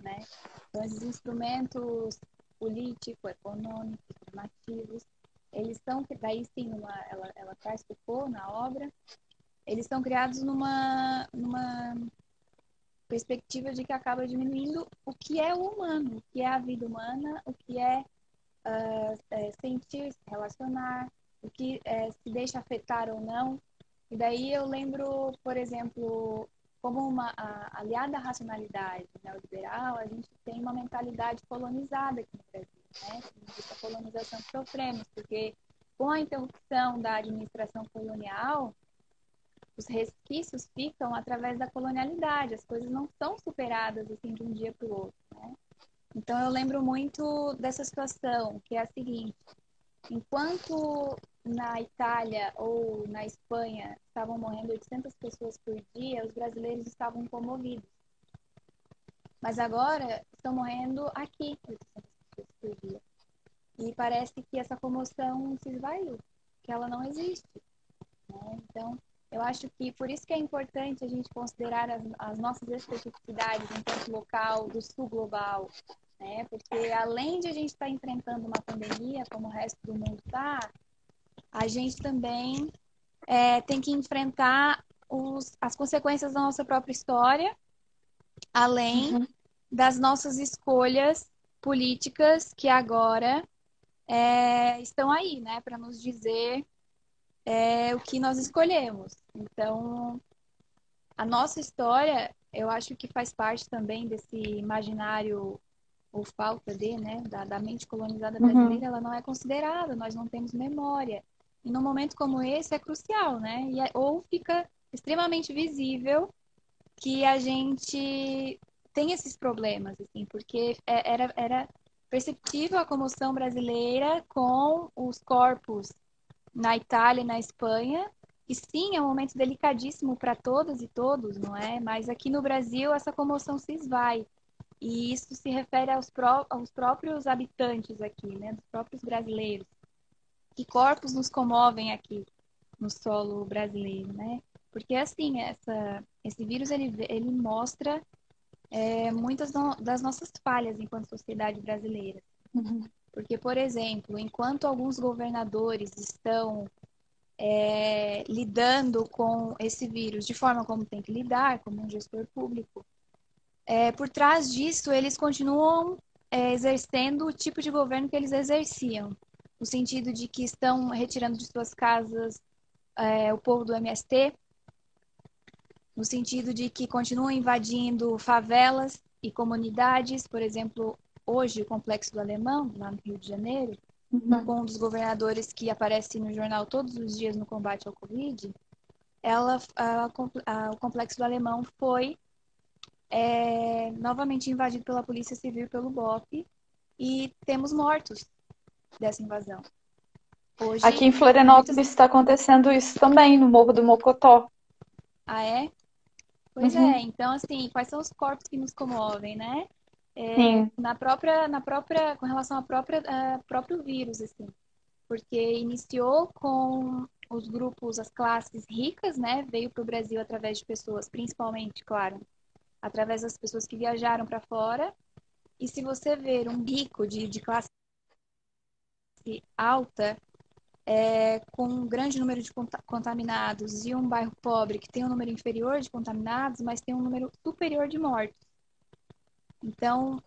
né? Então, esses instrumentos políticos, econômicos, normativos, eles são, daí sim, ela traz Foucault na obra, eles são criados numa perspectiva de que acaba diminuindo o que é o humano, o que é a vida humana, o que é sentir, se relacionar, o que se deixa afetar ou não. E daí eu lembro, por exemplo, como uma aliada à racionalidade neoliberal, a gente tem uma mentalidade colonizada aqui no Brasil, né? Essa colonização que sofremos, porque com a interrupção da administração colonial, os resquícios ficam através da colonialidade, as coisas não são superadas assim de um dia para o outro, né? Então eu lembro muito dessa situação, que é a seguinte: enquanto na Itália ou na Espanha estavam morrendo 800 pessoas por dia, os brasileiros estavam comovidos. Mas agora estão morrendo aqui 800 pessoas por dia. E parece que essa comoção se esvaiu, que ela não existe, né? Então, eu acho que por isso que é importante a gente considerar as nossas especificidades enquanto local do sul global, né? Porque além de a gente estar enfrentando uma pandemia, como o resto do mundo está, a gente também tem que enfrentar as consequências da nossa própria história, além das nossas escolhas políticas que agora estão aí, né? Para nos dizer o que nós escolhemos. Então, a nossa história, eu acho que faz parte também desse imaginário ou falta de, né, da mente colonizada brasileira, ela não é considerada, nós não temos memória. E num momento como esse é crucial, né? Ou fica extremamente visível que a gente tem esses problemas, assim, porque era perceptível a comoção brasileira com os corpos na Itália e na Espanha, e sim, é um momento delicadíssimo para todas e todos, não é? Mas aqui no Brasil essa comoção se esvai. E isso se refere aos próprios habitantes aqui, né? Dos próprios brasileiros. Que corpos nos comovem aqui? no solo brasileiro, né? Porque, assim, esse vírus, ele mostra muitas das nossas falhas enquanto sociedade brasileira. Uhum. Porque, por exemplo, enquanto alguns governadores estão lidando com esse vírus de forma como tem que lidar, como um gestor público, por trás disso, eles continuam exercendo o tipo de governo que eles exerciam, no sentido de que estão retirando de suas casas o povo do MST, no sentido de que continuam invadindo favelas e comunidades, por exemplo, hoje o Complexo do Alemão, lá no Rio de Janeiro, Uhum. com um dos governadores que aparece no jornal todos os dias no combate ao Covid, o Complexo do Alemão foi novamente invadido pela Polícia Civil e pelo BOP, e temos mortos dessa invasão. Aqui Hoje, em muitas... Florianópolis está acontecendo isso também, no Morro do Mocotó. Ah, é? Pois é. Uhum. Então, assim, quais são os corpos que nos comovem, né? Sim. Com relação próprio vírus, assim. Porque iniciou com os grupos, as classes ricas, né? Veio para o Brasil através de pessoas, principalmente, claro, através das pessoas que viajaram para fora. E se você ver um rico de classe alta, com um grande número de contaminados, e um bairro pobre que tem um número inferior de contaminados, mas tem um número superior de mortos. Então,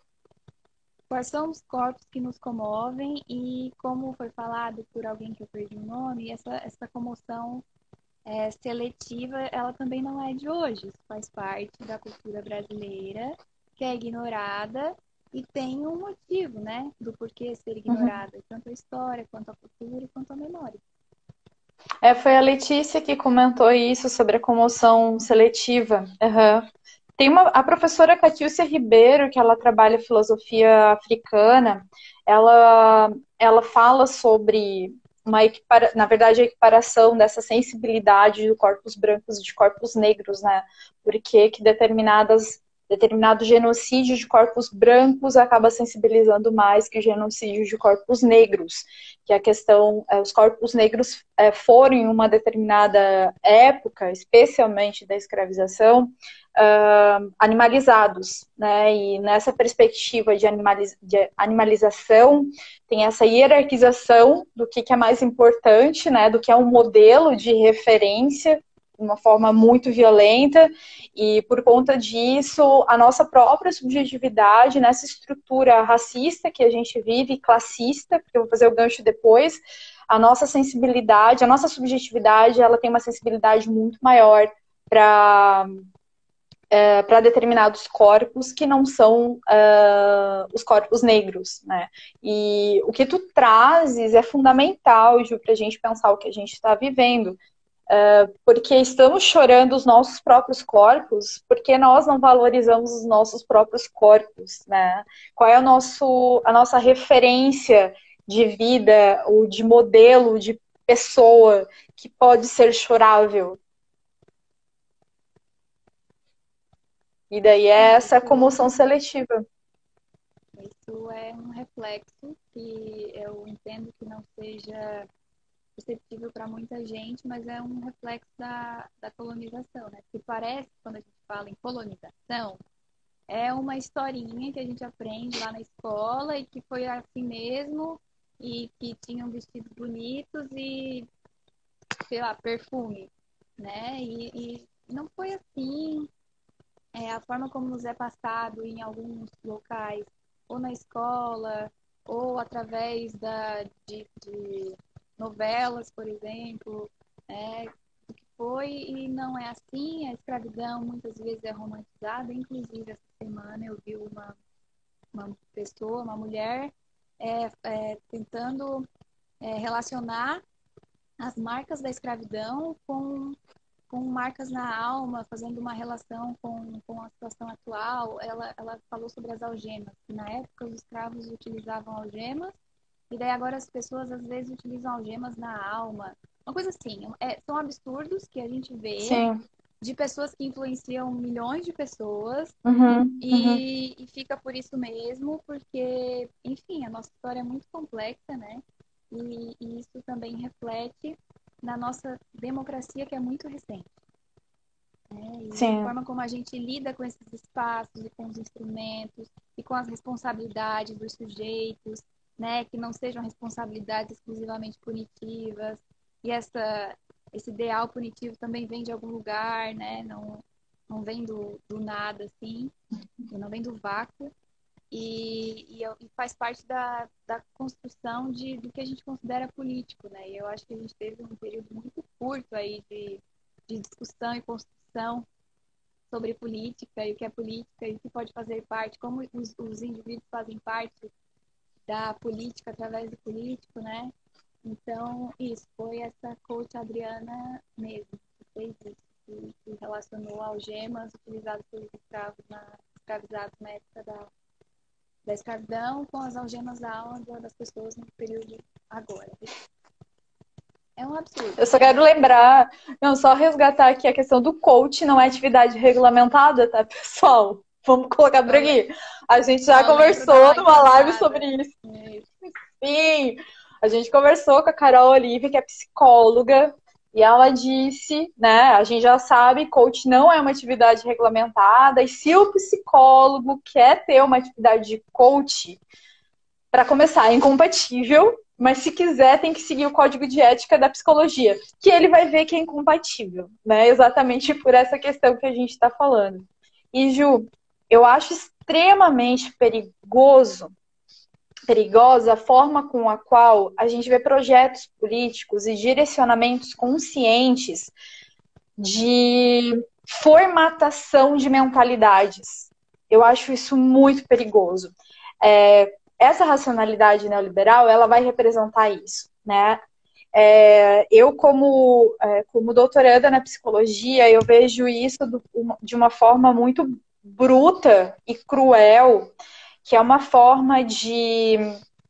quais são os corpos que nos comovem e, como foi falado por alguém que eu perdi o nome, essa comoção seletiva, ela também não é de hoje. Isso faz parte da cultura brasileira, que é ignorada e tem um motivo, né, do porquê ser Uhum. ignorada, tanto a história, quanto a cultura e quanto a memória. Foi a Letícia que comentou isso sobre a comoção seletiva. Uhum. Tem a professora Catiúcia Ribeiro, que ela trabalha filosofia africana, ela fala sobre na verdade, a equiparação dessa sensibilidade de corpos brancos e de corpos negros, né? Porque que determinado genocídio de corpos brancos acaba sensibilizando mais que o genocídio de corpos negros, que a questão, os corpos negros foram em uma determinada época, especialmente da escravização, animalizados, né? E nessa perspectiva de animalização, tem essa hierarquização do que é mais importante, né? Do que é um modelo de referência, de uma forma muito violenta, e por conta disso, a nossa própria subjetividade nessa estrutura racista que a gente vive, classista, porque eu vou fazer o gancho depois, a nossa sensibilidade, a nossa subjetividade, ela tem uma sensibilidade muito maior para determinados corpos que não são os corpos negros, né? E o que tu trazes é fundamental, Ju, para a gente pensar o que a gente está vivendo, porque estamos chorando os nossos próprios corpos, porque nós não valorizamos os nossos próprios corpos, né? Qual é a nossa referência de vida, ou de modelo de pessoa que pode ser chorável? E daí é essa comoção seletiva. Isso é um reflexo que eu entendo que não seja perceptível para muita gente, mas é um reflexo da colonização, né? Porque parece, quando a gente fala em colonização, é uma historinha que a gente aprende lá na escola e que foi assim mesmo, e que tinham vestidos bonitos e, sei lá, perfume, né? E não foi assim. A forma como nos é passado em alguns locais, ou na escola, ou através de novelas, por exemplo, o que foi e não é assim. A escravidão muitas vezes é romantizada. Inclusive, essa semana eu vi uma pessoa, uma mulher, tentando relacionar as marcas da escravidão com marcas na alma, fazendo uma relação com a situação atual. Ela falou sobre as algemas, que na época os escravos utilizavam algemas, e daí agora as pessoas às vezes utilizam algemas na alma. Uma coisa assim, são absurdos que a gente vê Sim. de pessoas que influenciam milhões de pessoas, Uhum, uhum. e fica por isso mesmo, porque, enfim, a nossa história é muito complexa, né? E isso também reflete na nossa democracia, que é muito recente. E Sim. a forma como a gente lida com esses espaços e com os instrumentos e com as responsabilidades dos sujeitos, né, que não sejam responsabilidades exclusivamente punitivas. E esse ideal punitivo também vem de algum lugar, né, não vem do nada, assim, não vem do vácuo. E faz parte da construção do que a gente considera político, né? E eu acho que a gente teve um período muito curto aí de discussão e construção sobre política e o que é política e o que pode fazer parte, como os indivíduos fazem parte da política através do político, né? Então, isso foi essa coach Adriana mesmo, que fez isso, que relacionou algemas utilizadas pelos escravizados na época da escravidão com as algemas da alma das pessoas no período agora. É um absurdo. Eu só quero lembrar, não, só resgatar aqui a questão do coach, não é atividade regulamentada, tá, pessoal? Vamos colocar por aqui. A gente já conversou numa live sobre isso. Sim, a gente conversou com a Carol Olive, que é psicóloga, e ela disse, né, a gente já sabe, coach não é uma atividade regulamentada, e se o psicólogo quer ter uma atividade de coach, para começar, é incompatível, mas se quiser tem que seguir o código de ética da psicologia, que ele vai ver que é incompatível, né? Exatamente por essa questão que a gente está falando. E, Ju, eu acho extremamente perigosa a forma com a qual a gente vê projetos políticos e direcionamentos conscientes de formatação de mentalidades. Eu acho isso muito perigoso. Essa racionalidade neoliberal, ela vai representar isso, né? Eu, como doutoranda na psicologia, eu vejo isso de uma forma muito bruta e cruel, que é uma forma de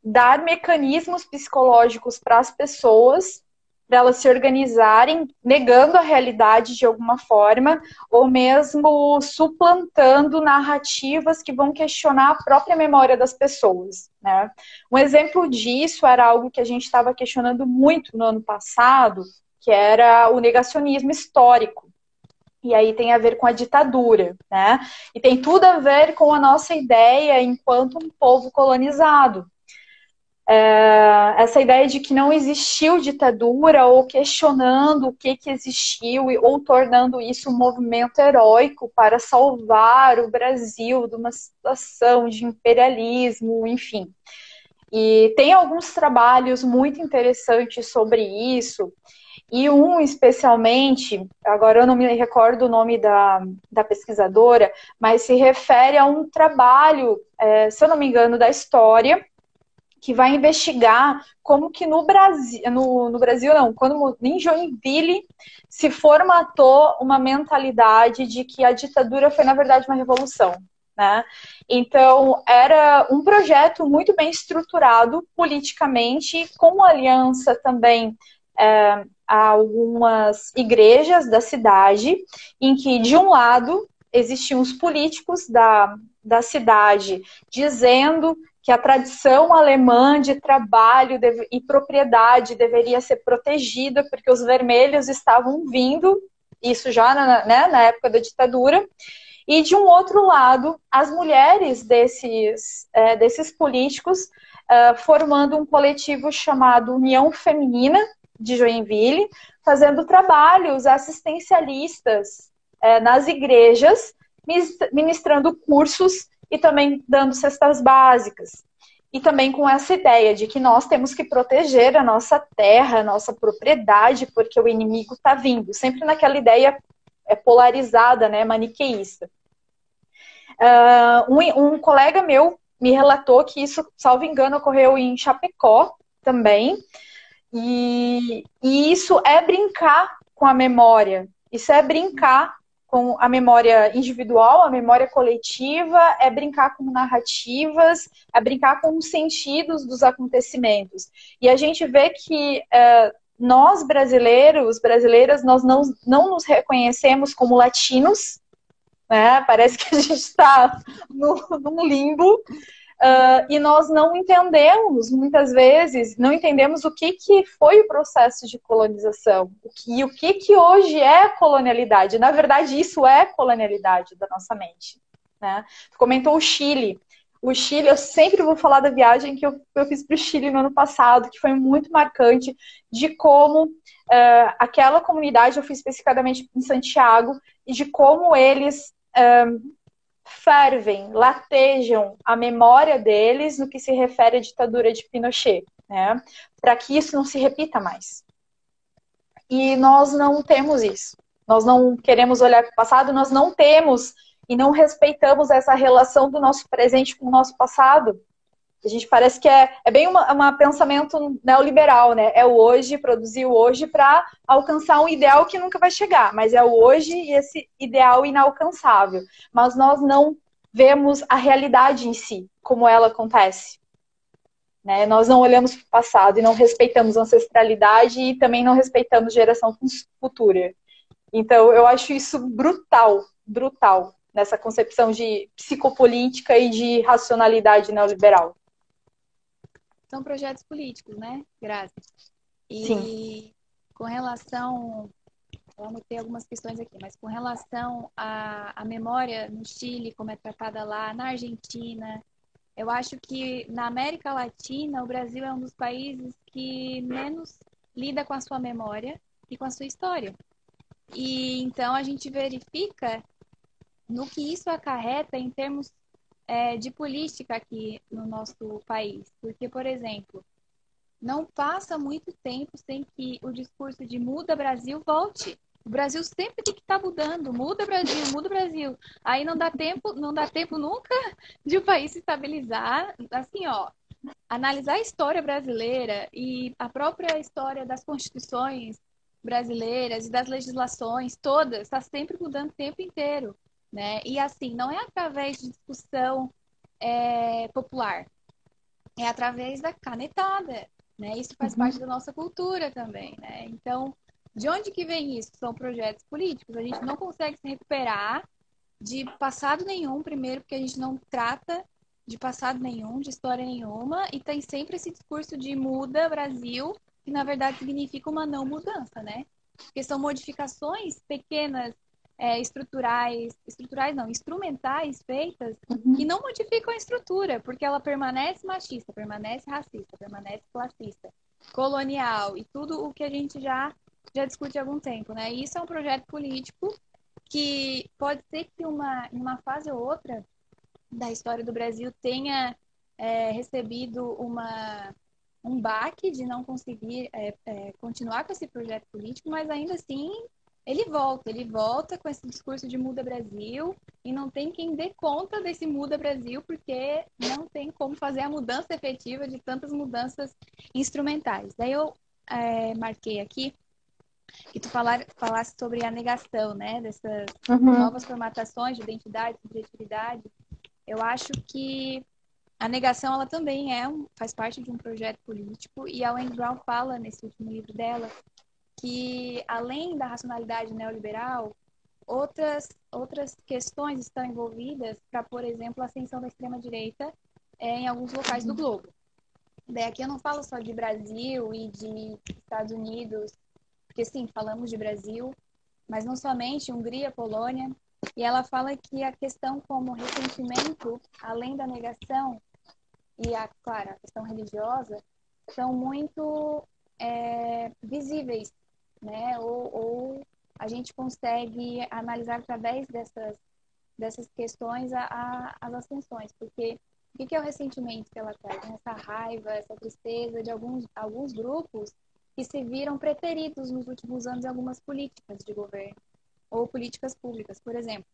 dar mecanismos psicológicos para as pessoas, para elas se organizarem, negando a realidade de alguma forma, ou mesmo suplantando narrativas que vão questionar a própria memória das pessoas, né? Um exemplo disso era algo que a gente estava questionando muito no ano passado, que era o negacionismo histórico. E aí tem a ver com a ditadura, né? E tem tudo a ver com a nossa ideia enquanto um povo colonizado. Essa ideia de que não existiu ditadura, ou questionando o que existiu, ou tornando isso um movimento heróico para salvar o Brasil de uma situação de imperialismo, enfim. E tem alguns trabalhos muito interessantes sobre isso, e um especialmente, agora eu não me recordo o nome da pesquisadora, mas se refere a um trabalho, se eu não me engano, da história, que vai investigar como que no Brasil, no Brasil não, quando em Joinville se formatou uma mentalidade de que a ditadura foi, na verdade, uma revolução, né? Então, era um projeto muito bem estruturado politicamente, com aliança também a algumas igrejas da cidade, em que, de um lado, existiam os políticos da cidade dizendo que a tradição alemã de trabalho e propriedade deveria ser protegida, porque os vermelhos estavam vindo, isso já na época da ditadura, e de um outro lado, as mulheres desses políticos formando um coletivo chamado União Feminina de Joinville, fazendo trabalhos assistencialistas nas igrejas, ministrando cursos e também dando cestas básicas. E também com essa ideia de que nós temos que proteger a nossa terra, a nossa propriedade, porque o inimigo está vindo. Sempre naquela ideia polarizada, né, maniqueísta. Um colega meu me relatou que isso, salvo engano, ocorreu em Chapecó também. E isso é brincar com a memória. Isso é brincar com a memória individual, a memória coletiva, é brincar com narrativas, é brincar com os sentidos dos acontecimentos. E a gente vê que nós brasileiras, nós não nos reconhecemos como latinos, né? Parece que a gente está num limbo. E nós não entendemos, muitas vezes, não entendemos o que, que foi o processo de colonização, o que hoje é colonialidade. Na verdade, isso é colonialidade da nossa mente. Né? Tu comentou o Chile. O Chile, eu sempre vou falar da viagem que eu fiz para o Chile no ano passado, que foi muito marcante, de como aquela comunidade, eu fui especificadamente em Santiago, e de como eles fervem, latejam a memória deles no que se refere à ditadura de Pinochet, né? Para que isso não se repita mais. E nós não temos isso. Nós não queremos olhar para o passado, nós não temos e não respeitamos essa relação do nosso presente com o nosso passado. A gente parece que é bem um pensamento neoliberal, né? É o hoje, produzir o hoje para alcançar um ideal que nunca vai chegar, mas é o hoje e esse ideal inalcançável. Mas nós não vemos a realidade em si, como ela acontece. Né? Nós não olhamos para o passado e não respeitamos a ancestralidade e também não respeitamos geração futura. Então, eu acho isso brutal, brutal, nessa concepção de psicopolítica e de racionalidade neoliberal. São projetos políticos, né, Grazi? Sim. E com relação, eu anotei algumas questões aqui, mas com relação à memória no Chile, como é tratada lá, na Argentina, eu acho que na América Latina, o Brasil é um dos países que menos lida com a sua memória e com a sua história. E então a gente verifica no que isso acarreta em termos de política aqui no nosso país. Porque, por exemplo, não passa muito tempo sem que o discurso de muda Brasil volte. O Brasil sempre tem que estar mudando, muda Brasil, muda Brasil. Aí não dá tempo nunca de o país se estabilizar. Assim, ó, analisar a história brasileira e a própria história das constituições brasileiras e das legislações todas está sempre mudando o tempo inteiro, né? E assim, não é através de discussão popular, é através da canetada, né? Isso faz parte da nossa cultura também, né? Então, de onde que vem isso? São projetos políticos. A gente não consegue se recuperar de passado nenhum, primeiro, porque a gente não trata de passado nenhum, de história nenhuma, e tem sempre esse discurso de muda Brasil, que na verdade significa uma não mudança, né? Porque são modificações pequenas, estruturais não, instrumentais feitas, que não modificam a estrutura, porque ela permanece machista, permanece racista, permanece classista, colonial, e tudo o que a gente já discute há algum tempo, né? E isso é um projeto político que pode ser que em uma fase ou outra da história do Brasil tenha recebido um baque de não conseguir continuar com esse projeto político, mas ainda assim ele volta com esse discurso de muda Brasil e não tem quem dê conta desse muda Brasil, porque não tem como fazer a mudança efetiva de tantas mudanças instrumentais. Daí eu marquei aqui que tu falasse sobre a negação, né, dessas novas formatações de identidade, subjetividade. Eu acho que a negação, ela também faz parte de um projeto político, e a Wendy Brown fala nesse último livro dela que, além da racionalidade neoliberal, outras questões estão envolvidas para, por exemplo, a ascensão da extrema-direita em alguns locais do globo. Daí aqui eu não falo só de Brasil e de Estados Unidos, porque sim, falamos de Brasil, mas não somente Hungria, Polônia, e ela fala que a questão como ressentimento, além da negação, e claro, a questão religiosa, são muito visíveis, né? Ou a gente consegue analisar através dessas questões as ascensões, porque o que é o ressentimento que ela traz? Essa raiva, essa tristeza de alguns grupos que se viram preteridos nos últimos anos em algumas políticas de governo ou políticas públicas. Por exemplo,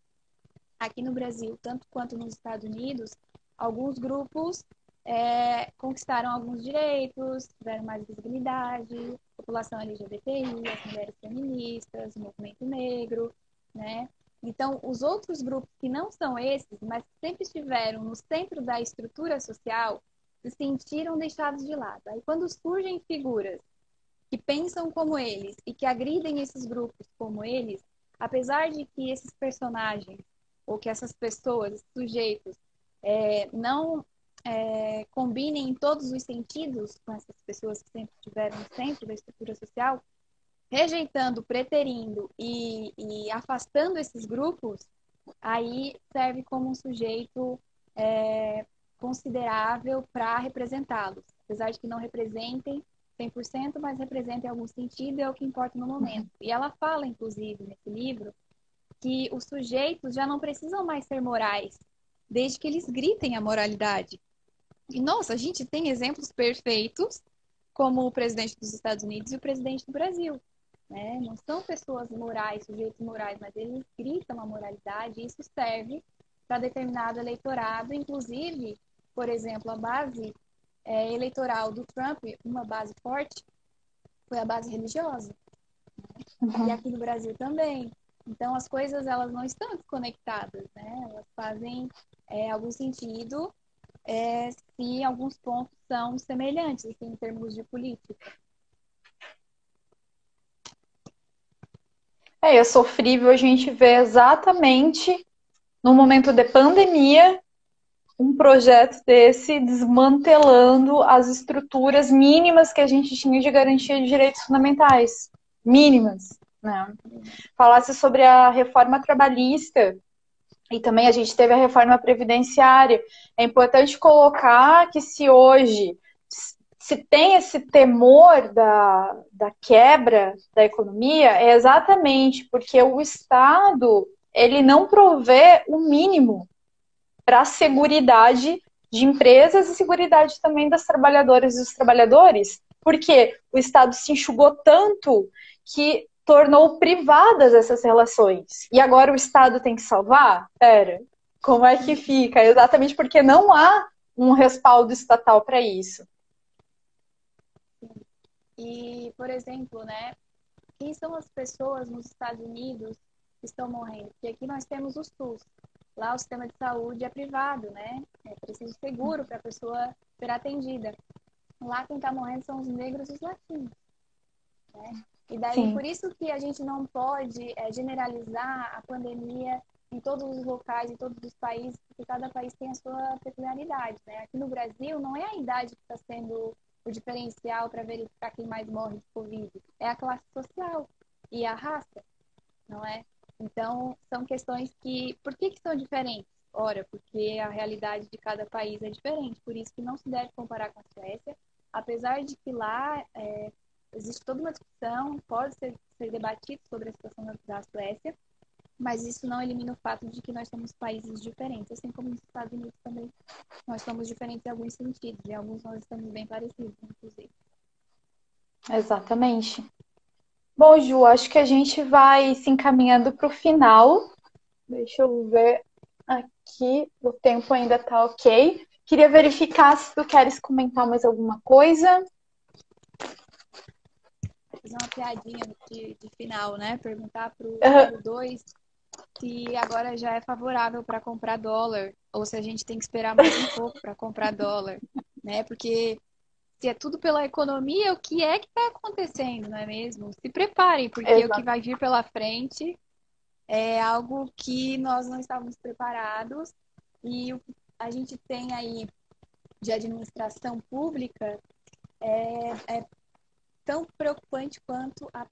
aqui no Brasil, tanto quanto nos Estados Unidos, alguns grupos conquistaram alguns direitos, tiveram mais visibilidade, população LGBTI, as mulheres feministas, o movimento negro, né? Então, os outros grupos que não são esses, mas que sempre estiveram no centro da estrutura social, se sentiram deixados de lado. Aí, quando surgem figuras que pensam como eles e que agridem esses grupos como eles, apesar de que esses personagens ou que essas pessoas, esses sujeitos, não combinem em todos os sentidos com essas pessoas que sempre estiveram no centro da estrutura social, rejeitando, preterindo e afastando esses grupos, aí serve como um sujeito considerável para representá-los. Apesar de que não representem 100%, mas representem em algum sentido, é o que importa no momento. E ela fala, inclusive, nesse livro, que os sujeitos já não precisam mais ser morais, desde que eles gritem a moralidade. E, nossa, a gente tem exemplos perfeitos, como o presidente dos Estados Unidos e o presidente do Brasil. Né? Não são pessoas morais, sujeitos morais, mas eles gritam a moralidade e isso serve para determinado eleitorado. Inclusive, por exemplo, a base eleitoral do Trump, uma base forte, foi a base religiosa. E aqui no Brasil também. Então, as coisas elas não estão desconectadas, né? Elas fazem algum sentido se alguns pontos são semelhantes, assim, em termos de política. É sofrível a gente ver exatamente no momento de pandemia um projeto desse desmantelando as estruturas mínimas que a gente tinha de garantia de direitos fundamentais. Mínimas, né? Falasse sobre a reforma trabalhista e também a gente teve a reforma previdenciária. É importante colocar que se hoje se tem esse temor da quebra da economia, é exatamente porque o Estado ele não provê o mínimo para a seguridade de empresas e seguridade também das trabalhadoras e dos trabalhadores, porque o Estado se enxugou tanto que tornou privadas essas relações. E agora o Estado tem que salvar? Pera, como é que fica? Exatamente porque não há um respaldo estatal para isso. E, por exemplo, né, quem são as pessoas nos Estados Unidos que estão morrendo? Porque aqui nós temos o SUS. Lá o sistema de saúde é privado, né? É preciso seguro para a pessoa ser atendida. Lá quem está morrendo são os negros e os latinos. Né? E daí, Sim. por isso que a gente não pode generalizar a pandemia em todos os locais, em todos os países, porque cada país tem a sua peculiaridade. Né? Aqui no Brasil, não é a idade que está sendo o diferencial para verificar quem mais morre de Covid. É a classe social e a raça, não é? Então, são questões que... Por que são diferentes? Ora, porque a realidade de cada país é diferente. Por isso que não se deve comparar com a Suécia. Apesar de que lá existe toda uma discussão, pode ser debatido sobre a situação da Suécia, mas isso não elimina o fato de que nós somos países diferentes. Assim como nos Estados Unidos também, nós somos diferentes em alguns sentidos. Em alguns nós estamos bem parecidos, inclusive. Exatamente. Bom, Ju, acho que a gente vai se encaminhando para o final. Deixa eu ver aqui, o tempo ainda está ok. Queria verificar se tu queres comentar mais alguma coisa. Fazer uma piadinha de final, né? Perguntar para o 02 se agora já é favorável para comprar dólar ou se a gente tem que esperar mais um pouco para comprar dólar, né? Porque se é tudo pela economia, o que é que está acontecendo, não é mesmo? Se preparem, porque Exato. o que vai vir pela frente é algo que nós não estávamos preparados e o que a gente tem aí de administração pública é tão preocupante quanto a